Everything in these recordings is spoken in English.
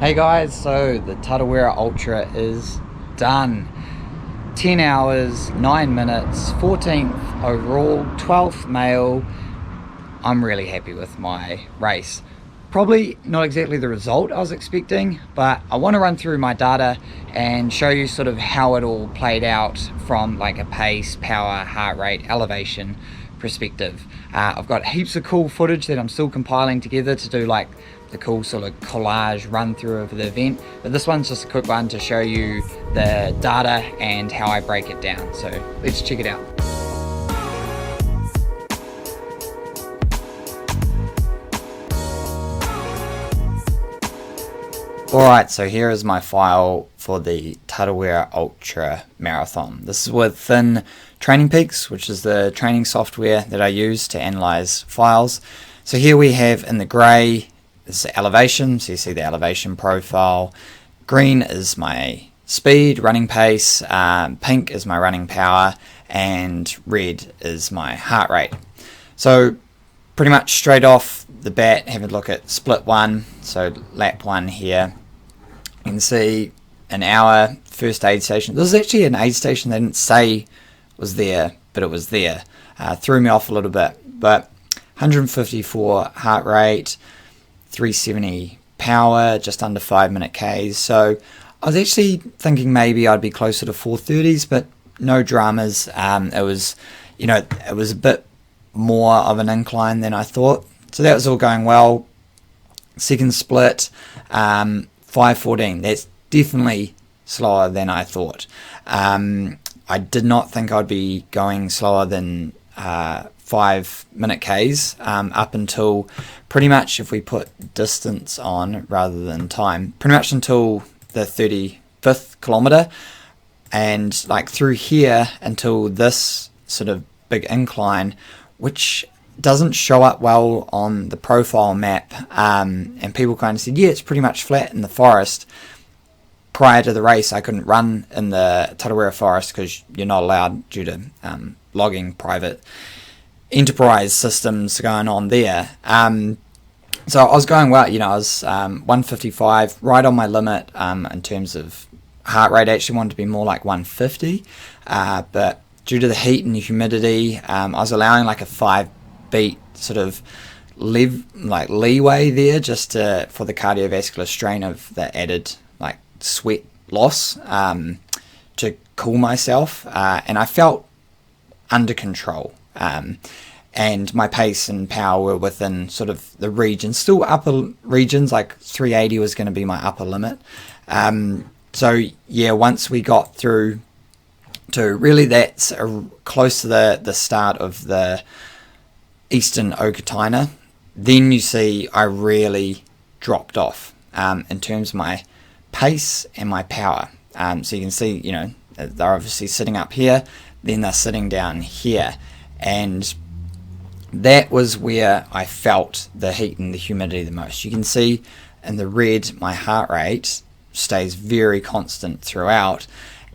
Hey guys, so the Tarawera Ultra is done. 10 hours, 9 minutes, 14th overall, 12th male. I'm really happy with my race. Probably not exactly the result I was expecting, but I want to run through my data and show you sort of how it all played out from like a pace, power, heart rate, elevation perspective. I've got heaps of cool footage that I'm still compiling together to do like the cool sort of collage run through of the event, but this one's just a quick one to show you the data and how I break it down. So let's check it out. Alright, so here is my file for the Tarawera Ultra Marathon. This is within Training Peaks, which is the training software that I use to analyze files. So here we have in the grey is the elevation, so you see the elevation profile. Green is my speed, running pace, pink is my running power, and red is my heart rate. So pretty much straight off the bat, have a look at split one, so lap one here. You can see an hour, first aid station. This is actually an aid station they didn't say was there, but it was there. Threw me off a little bit, but 154 heart rate, 370 power, just under 5-minute Ks. So I was actually thinking maybe I'd be closer to 430s, but no dramas. It was a bit more of an incline than I thought. So that was all going well. Second split, 5:14. That's definitely slower than I thought. I did not think I'd be going slower than 5-minute Ks up until pretty much, if we put distance on rather than time, pretty much until the 35th kilometer, and like through here until this sort of big incline, which doesn't show up well on the profile map, and people kind of said, yeah, it's pretty much flat in the forest. Prior to the race, I couldn't run in the Tarawera forest because you're not allowed due to logging private enterprise systems going on there. So I was going well, I was 155, right on my limit in terms of heart rate. I actually wanted to be more like 150, but due to the heat and the humidity, I was allowing like a 5-beat sort of leeway there just for the cardiovascular strain of the added like sweat loss to cool myself, and I felt under control. And my pace and power were within sort of the region, still upper regions, like 380 was going to be my upper limit. So yeah, once we got through to really that's close to the start of the Eastern Okatina, then you see I really dropped off in terms of my pace and my power. So you can see, they're obviously sitting up here, then they're sitting down here, and that was where I felt the heat and the humidity the most. You can see in the red my heart rate stays very constant throughout,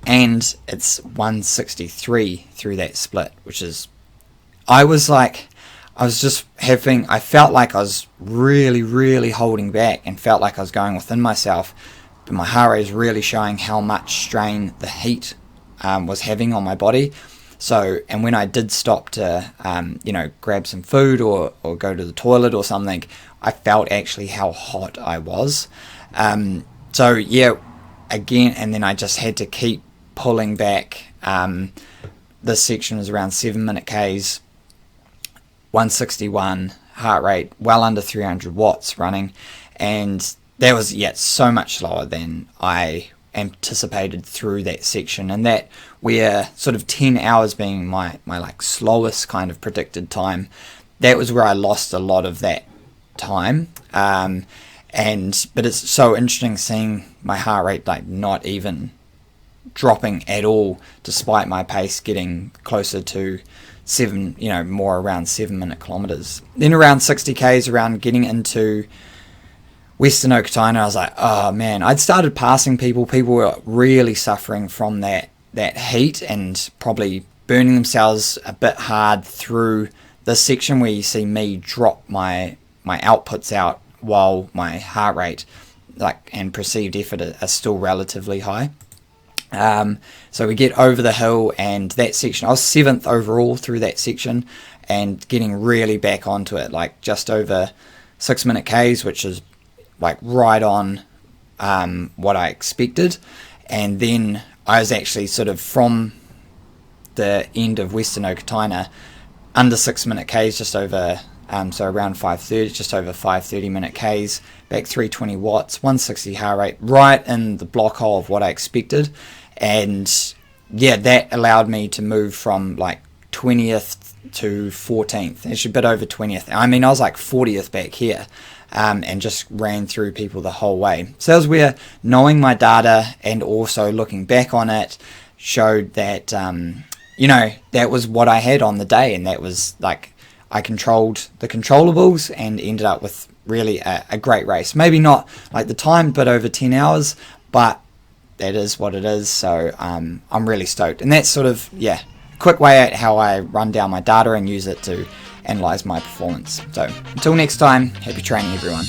and it's 163 through that split, which is, I felt like I was really holding back and felt like I was going within myself, but my heart rate is really showing how much strain the heat was having on my body. So, and when I did stop to, grab some food or go to the toilet or something, I felt actually how hot I was. So yeah, again, and then I just had to keep pulling back. This section was around 7-minute Ks, 161 heart rate, well under 300 watts running, and that was so much slower than I anticipated through that section, and that where sort of 10 hours being my like slowest kind of predicted time, that was where I lost a lot of that time. But it's so interesting seeing my heart rate like not even dropping at all, despite my pace getting closer to more around 7-minute kilometers. Then around 60 Ks, around getting into Western Okatina, I was like, oh man, I'd started passing people. People were really suffering from that heat and probably burning themselves a bit hard through this section where you see me drop my outputs out while my heart rate and perceived effort are still relatively high. So we get over the hill, and that section, I was 7th overall through that section, and getting really back onto it, like just over 6-minute Ks, which is like right on what I expected. And then I was actually sort of from the end of Western Okataina under 6-minute Ks, just over so around 5:30, just over 5:30-minute Ks, back 320 watts, 160 heart rate, right in the block hole of what I expected. And yeah, that allowed me to move from like 20th to 14th, actually a bit over 20th. I mean, I was like 40th back here, and just ran through people the whole way. So that was where knowing my data and also looking back on it showed that, that was what I had on the day, and that was like, I controlled the controllables and ended up with really a great race. Maybe not like the time, but over 10 hours, but that is what it is. So I'm really stoked. And that's sort of, quick way at how I run down my data and use it to analyze my performance. So until next time, happy training everyone.